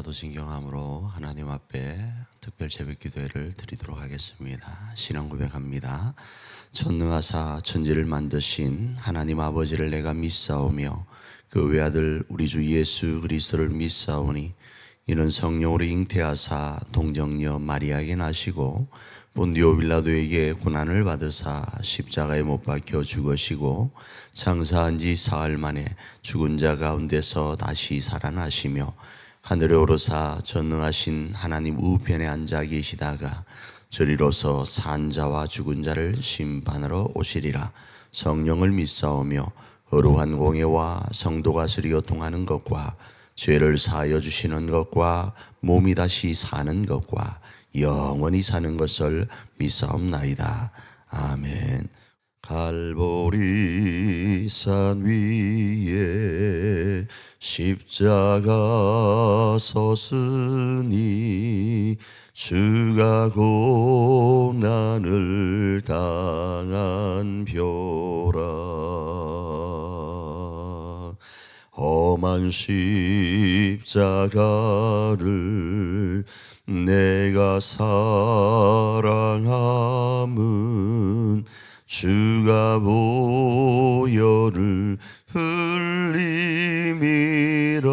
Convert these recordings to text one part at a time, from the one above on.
사도신경함으로 하나님 앞에 특별 새벽 기도회를 드리도록 하겠습니다. 신앙 고백합니다. 전능하사 천지를 만드신 하나님 아버지를 내가 믿사오며 그 외아들 우리 주 예수 그리스도를 믿사오니 이는 성령으로 잉태하사 동정녀 마리아에게 나시고 본디오 빌라도에게 고난을 받으사 십자가에 못 박혀 죽으시고 장사한 지 사흘 만에 죽은 자 가운데서 다시 살아나시며 하늘에 오르사 전능하신 하나님 우편에 앉아 계시다가 저리로서 산 자와 죽은 자를 심판하러 오시리라. 성령을 믿사오며 거룩한 공예와 성도가 서로 통하는 것과 죄를 사하여 주시는 것과 몸이 다시 사는 것과 영원히 사는 것을 믿사옵나이다. 아멘. 갈보리 산 위에 십자가 섰으니 주가 고난을 당한 표라. 험한 십자가를 내가 사랑함은 주가 보혈을 흘림이라.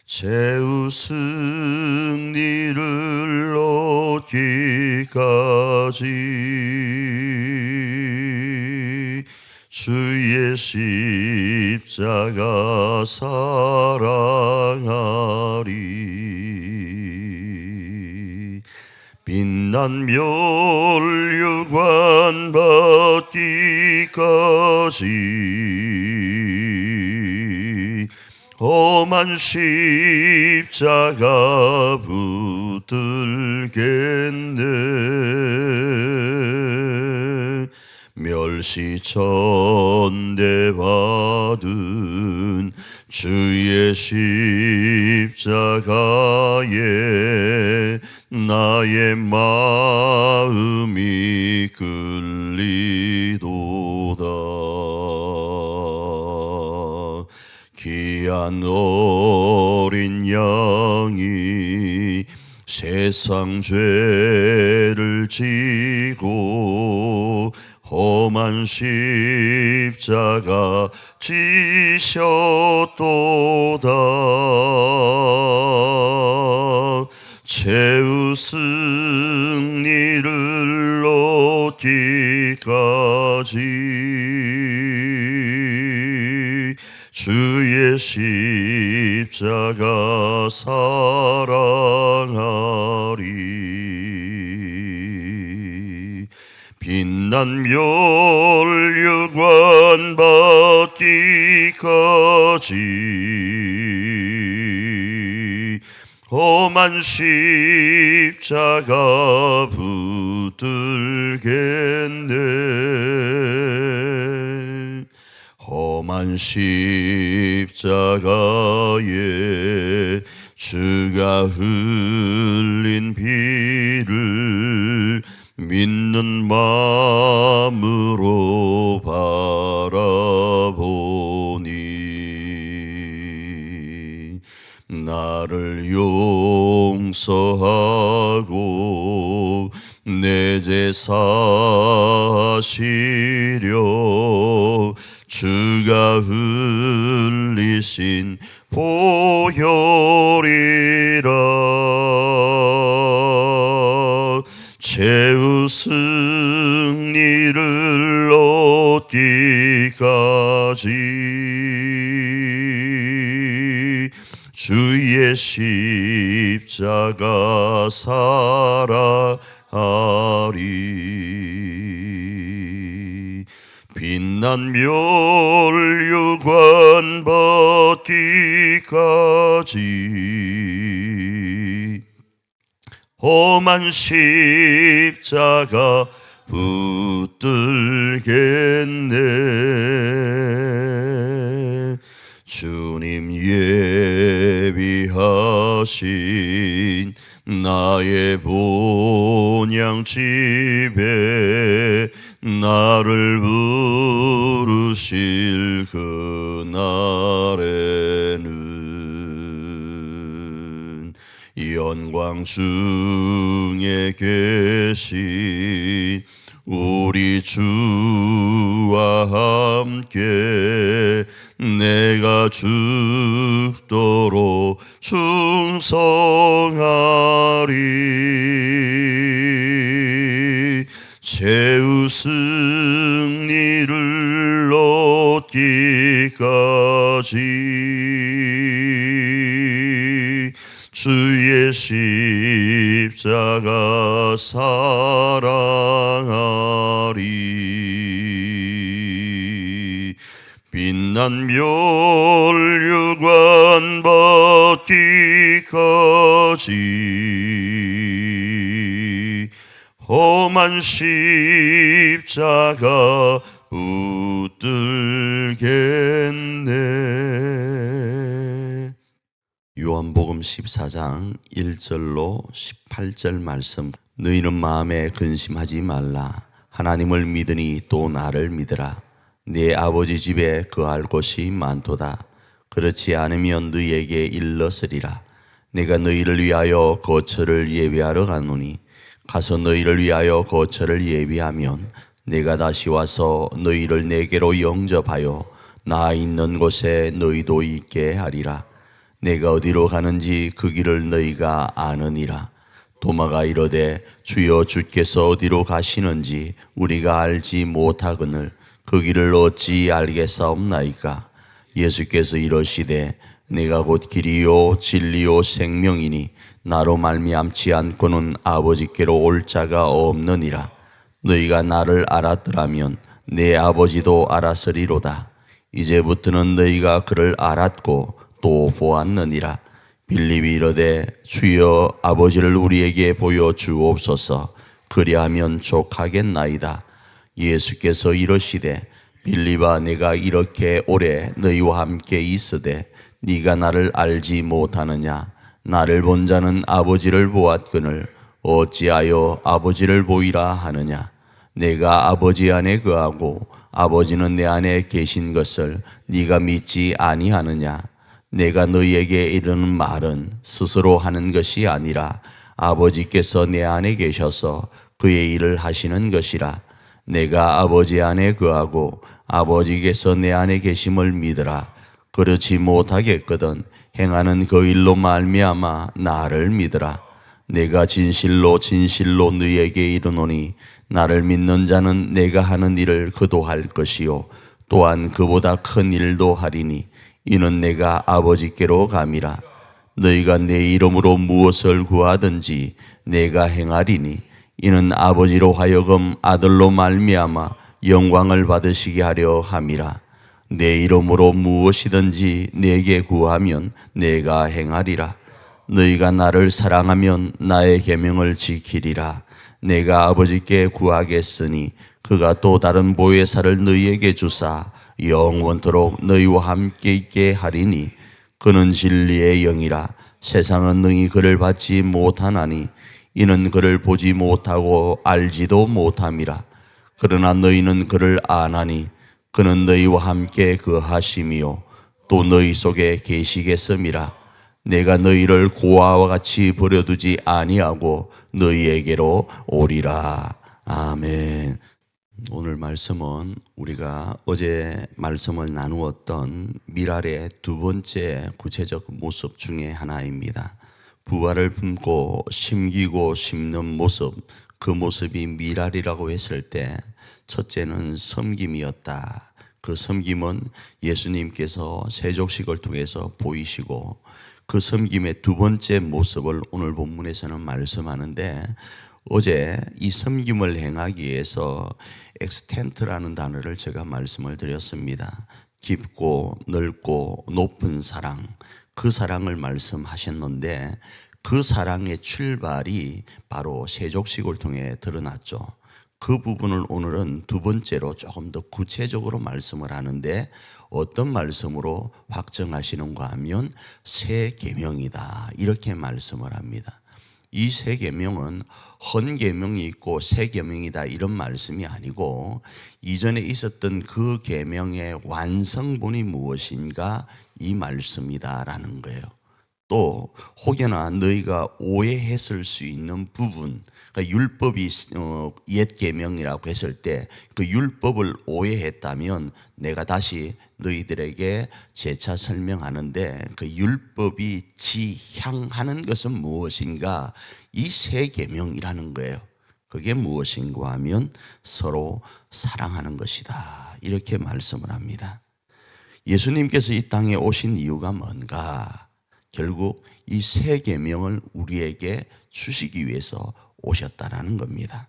최후 승리를 얻기까지 주의 십자가 사랑하리. 빛난 멸류관 받기까지 험한 십자가 붙들겠네. 멸시천대 받은 주의 십자가에 나의 마음이 끌리도다. 귀한 어린 양이 세상 죄를 지고 험한 십자가 지셨도다. 최후 승리를 얻기까지 주의 십자가 사랑하리. 빛난 멸류관 받기까지 험한 십자가 붙들겠네. 험한 십자가에 주가 흘린 피를 믿는 마음으로 바라보니 나를 용서하고 내 죄 사하시려 주가 흘리신 보혈이라. 최후 승리를 얻기까지 주의 십자가 사랑하리. 빛난 멸류관 받기까지 험한 십자가 붙들겠네. 주님 예비하신 나의 본향집에 나를 부르실 그날에는 영광 중에 계신 우리 주와 함께 내가 죽도록 충성하리. 최후 승리를 얻기까지 주의 십자가 사랑하리. 빛난 멸류관 받기까지 험한 십자가 붙들겠네. 요한복음 14장 1절로 18절 말씀. 너희는 마음에 근심하지 말라. 하나님을 믿으니 또 나를 믿으라. 네 아버지 집에 거할 곳이 많도다. 그렇지 않으면 너희에게 일렀으리라. 내가 너희를 위하여 거처를 예비하러 가노니 가서 너희를 위하여 거처를 예비하면 내가 다시 와서 너희를 내게로 영접하여 나 있는 곳에 너희도 있게 하리라. 내가 어디로 가는지 그 길을 너희가 아느니라. 도마가 이르되 주여 주께서 어디로 가시는지 우리가 알지 못하거늘 그 길을 어찌 알겠사옵나이까. 예수께서 이러시되 내가 곧 길이요 진리요 생명이니 나로 말미암지 않고는 아버지께로 올 자가 없느니라. 너희가 나를 알았더라면 내 아버지도 알았으리로다. 이제부터는 너희가 그를 알았고 또 보았느니라. 빌립이 이르되 주여 아버지를 우리에게 보여 주옵소서. 그리하면 족하겠나이다. 예수께서 이러시되 빌립아 내가 이렇게 오래 너희와 함께 있으되 네가 나를 알지 못하느냐. 나를 본 자는 아버지를 보았거늘 어찌하여 아버지를 보이라 하느냐. 내가 아버지 안에 거하고 아버지는 내 안에 계신 것을 네가 믿지 아니하느냐. 내가 너희에게 이르는 말은 스스로 하는 것이 아니라 아버지께서 내 안에 계셔서 그의 일을 하시는 것이라. 내가 아버지 안에 거하고 아버지께서 내 안에 계심을 믿으라. 그렇지 못하겠거든 행하는 그 일로 말미암아 나를 믿으라. 내가 진실로 진실로 너희에게 이르노니 나를 믿는 자는 내가 하는 일을 그도 할 것이요 또한 그보다 큰 일도 하리니 이는 내가 아버지께로 감이라. 너희가 내 이름으로 무엇을 구하든지 내가 행하리니 이는 아버지로 하여금 아들로 말미암아 영광을 받으시게 하려 함이라. 내 이름으로 무엇이든지 내게 구하면 내가 행하리라. 너희가 나를 사랑하면 나의 계명을 지키리라. 내가 아버지께 구하겠으니 그가 또 다른 보혜사를 너희에게 주사 영원토록 너희와 함께 있게 하리니 그는 진리의 영이라. 세상은 능히 그를 받지 못하나니 이는 그를 보지 못하고 알지도 못함이라. 그러나 너희는 그를 아나니 그는 너희와 함께 거하심이요 또 너희 속에 계시겠음이라. 내가 너희를 고아와 같이 버려두지 아니하고 너희에게로 오리라. 아멘. 오늘 말씀은 우리가 어제 말씀을 나누었던 미랄의 두 번째 구체적 모습 중에 하나입니다. 부활을 품고 심기고 심는 모습, 그 모습이 미랄이라고 했을 때 첫째는 섬김이었다. 그 섬김은 예수님께서 세족식을 통해서 보이시고 그 섬김의 두 번째 모습을 오늘 본문에서는 말씀하는데 어제 이 섬김을 행하기 위해서 엑스텐트라는 단어를 제가 말씀을 드렸습니다. 깊고 넓고 높은 사랑, 그 사랑을 말씀하셨는데 그 사랑의 출발이 바로 세족식을 통해 드러났죠. 그 부분을 오늘은 두 번째로 조금 더 구체적으로 말씀을 하는데 어떤 말씀으로 확정하시는가 하면 새 계명이다 이렇게 말씀을 합니다. 이 새 계명은 헌 계명이 있고 새 계명이다 이런 말씀이 아니고 이전에 있었던 그 계명의 완성본이 무엇인가 이 말씀이다라는 거예요. 또 혹여나 너희가 오해했을 수 있는 부분, 그러니까 율법이 옛 계명이라고 했을 때 그 율법을 오해했다면 내가 다시 너희들에게 재차 설명하는데, 그 율법이 지향하는 것은 무엇인가? 이 세 계명이라는 거예요. 그게 무엇인가 하면 서로 사랑하는 것이다, 이렇게 말씀을 합니다. 예수님께서 이 땅에 오신 이유가 뭔가? 결국 이 세 계명을 우리에게 주시기 위해서 오셨다라는 겁니다.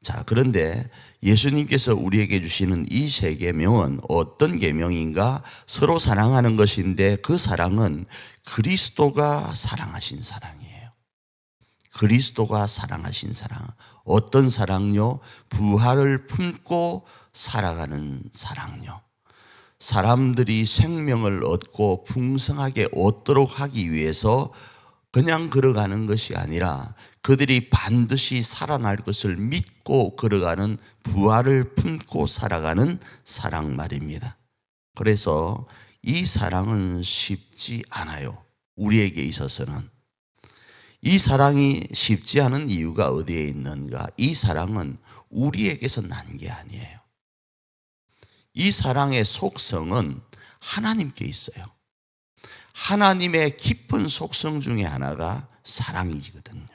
자, 그런데 예수님께서 우리에게 주시는 이 세 계명은 어떤 계명인가? 서로 사랑하는 것인데, 그 사랑은 그리스도가 사랑하신 사랑이에요. 그리스도가 사랑하신 사랑. 어떤 사랑요? 부활을 품고 살아가는 사랑요. 사람들이 생명을 얻고 풍성하게 얻도록 하기 위해서 그냥 걸어가는 것이 아니라 그들이 반드시 살아날 것을 믿고 걸어가는, 부활을 품고 살아가는 사랑 말입니다. 그래서 이 사랑은 쉽지 않아요. 우리에게 있어서는. 이 사랑이 쉽지 않은 이유가 어디에 있는가? 이 사랑은 우리에게서 난 게 아니에요. 이 사랑의 속성은 하나님께 있어요. 하나님의 깊은 속성 중에 하나가 사랑이거든요.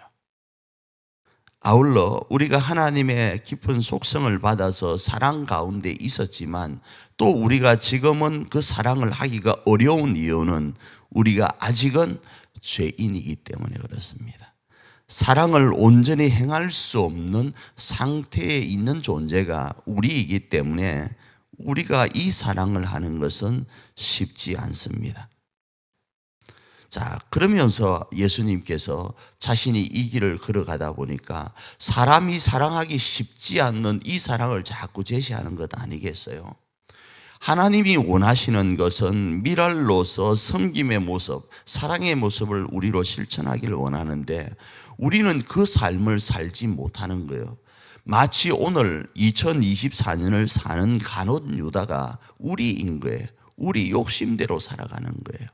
아울러 우리가 하나님의 깊은 속성을 받아서 사랑 가운데 있었지만, 또 우리가 지금은 그 사랑을 하기가 어려운 이유는 우리가 아직은 죄인이기 때문에 그렇습니다. 사랑을 온전히 행할 수 없는 상태에 있는 존재가 우리이기 때문에 우리가 이 사랑을 하는 것은 쉽지 않습니다. 자, 그러면서 예수님께서 자신이 이 길을 걸어가다 보니까 사람이 사랑하기 쉽지 않는 이 사랑을 자꾸 제시하는 것 아니겠어요? 하나님이 원하시는 것은 미랄로서 섬김의 모습, 사랑의 모습을 우리로 실천하기를 원하는데, 우리는 그 삶을 살지 못하는 거예요. 마치 오늘 2024년을 사는 간혹 유다가 우리인 거예요. 우리 욕심대로 살아가는 거예요.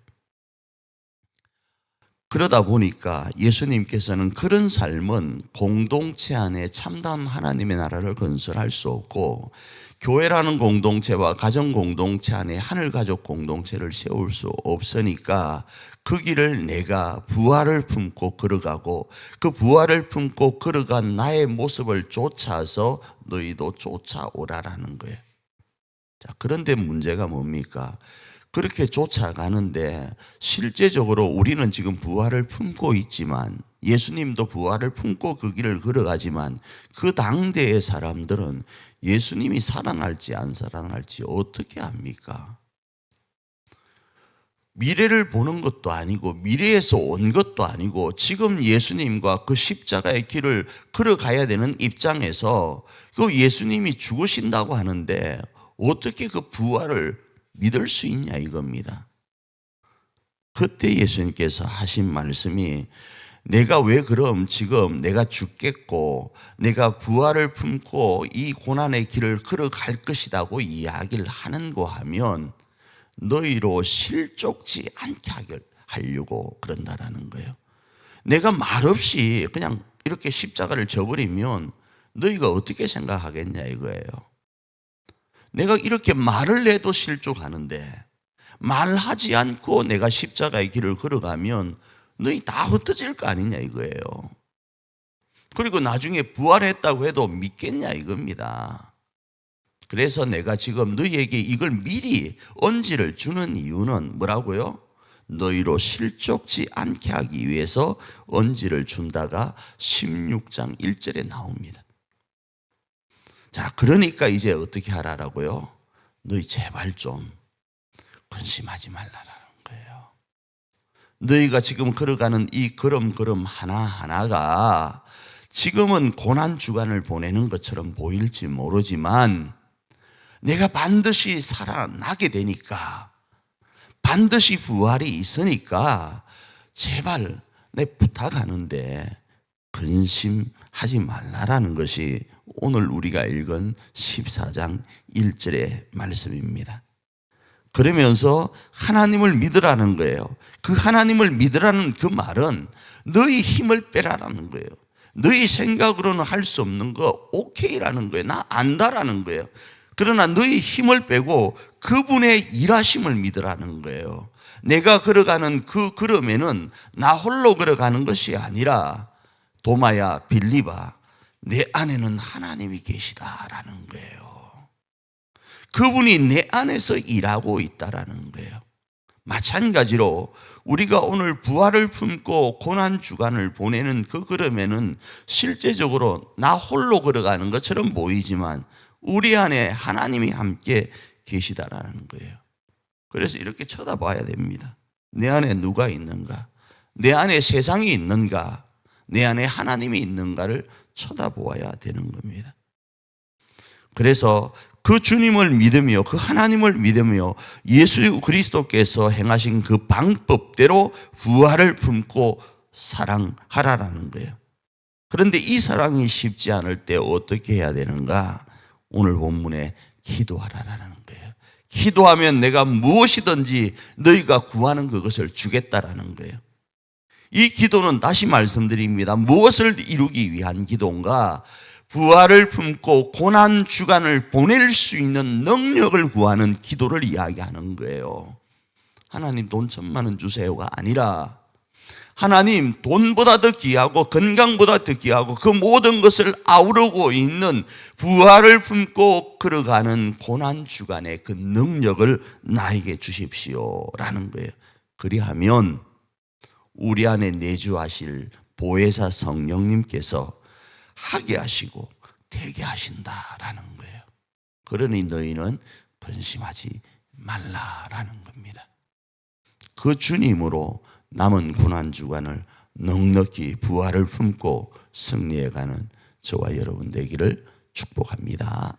그러다 보니까 예수님께서는 그런 삶은 공동체 안에 참다운 하나님의 나라를 건설할 수 없고, 교회라는 공동체와 가정 공동체 안에 하늘가족 공동체를 세울 수 없으니까 그 길을 내가 부활을 품고 걸어가고, 그 부활을 품고 걸어간 나의 모습을 쫓아서 너희도 쫓아오라라는 거예요. 자, 그런데 문제가 뭡니까? 그렇게 쫓아가는데 실제적으로 우리는 지금 부활을 품고 있지만, 예수님도 부활을 품고 그 길을 걸어가지만, 그 당대의 사람들은 예수님이 살아날지 안 살아날지 어떻게 압니까? 미래를 보는 것도 아니고 미래에서 온 것도 아니고 지금 예수님과 그 십자가의 길을 걸어가야 되는 입장에서 그 예수님이 죽으신다고 하는데 어떻게 그 부활을 믿을 수 있냐 이겁니다. 그때 예수님께서 하신 말씀이, 내가 왜 그럼 지금 내가 죽겠고 내가 부활을 품고 이 고난의 길을 걸어갈 것이라고 이야기를 하는고 하면 너희로 실족지 않게 하려고 그런다라는 거예요. 내가 말없이 그냥 이렇게 십자가를 져버리면 너희가 어떻게 생각하겠냐 이거예요. 내가 이렇게 말을 해도 실족하는데 말하지 않고 내가 십자가의 길을 걸어가면 너희 다 흩어질 거 아니냐 이거예요. 그리고 나중에 부활했다고 해도 믿겠냐 이겁니다. 그래서 내가 지금 너희에게 이걸 미리 언지를 주는 이유는 뭐라고요? 너희로 실족지 않게 하기 위해서 언지를 준다가 16장 1절에 나옵니다. 자, 그러니까 이제 어떻게 하라라고요? 너희 제발 좀 근심하지 말라라는 거예요. 너희가 지금 걸어가는 이 걸음걸음 하나하나가 지금은 고난 주간을 보내는 것처럼 보일지 모르지만 내가 반드시 살아나게 되니까, 반드시 부활이 있으니까 제발 내 부탁하는데 근심하지 말라라는 것이 오늘 우리가 읽은 14장 1절의 말씀입니다. 그러면서 하나님을 믿으라는 거예요. 그 하나님을 믿으라는 그 말은 너희 힘을 빼라라는 거예요. 너희 생각으로는 할 수 없는 거 오케이라는 거예요. 나 안다라는 거예요. 그러나 너희 힘을 빼고 그분의 일하심을 믿으라는 거예요. 내가 걸어가는 그 걸음에는 나 홀로 걸어가는 것이 아니라 도마야, 빌립아, 내 안에는 하나님이 계시다라는 거예요. 그분이 내 안에서 일하고 있다라는 거예요. 마찬가지로 우리가 오늘 부활을 품고 고난주간을 보내는 그 걸음에는 실제적으로 나 홀로 걸어가는 것처럼 보이지만 우리 안에 하나님이 함께 계시다라는 거예요. 그래서 이렇게 쳐다봐야 됩니다. 내 안에 누가 있는가? 내 안에 세상이 있는가? 내 안에 하나님이 있는가를 쳐다보아야 되는 겁니다. 그래서 그 주님을 믿으며 그 하나님을 믿으며 예수 그리스도께서 행하신 그 방법대로 부활을 품고 사랑하라라는 거예요. 그런데 이 사랑이 쉽지 않을 때 어떻게 해야 되는가? 오늘 본문에 기도하라라는 거예요. 기도하면 내가 무엇이든지 너희가 구하는 그것을 주겠다라는 거예요. 이 기도는 다시 말씀드립니다. 무엇을 이루기 위한 기도인가? 부활을 품고 고난 주간을 보낼 수 있는 능력을 구하는 기도를 이야기하는 거예요. 하나님 돈 1,000만 원 주세요가 아니라 하나님 돈보다 더 귀하고 건강보다 더 귀하고 그 모든 것을 아우르고 있는 부활을 품고 걸어가는 고난 주간의 그 능력을 나에게 주십시오라는 거예요. 그리하면 우리 안에 내주하실 보혜사 성령님께서 하게 하시고 되게 하신다라는 거예요. 그러니 너희는 근심하지 말라라는 겁니다. 그 주님으로 남은 고난주간을 넉넉히 부활을 품고 승리해가는 저와 여러분 되기를 축복합니다.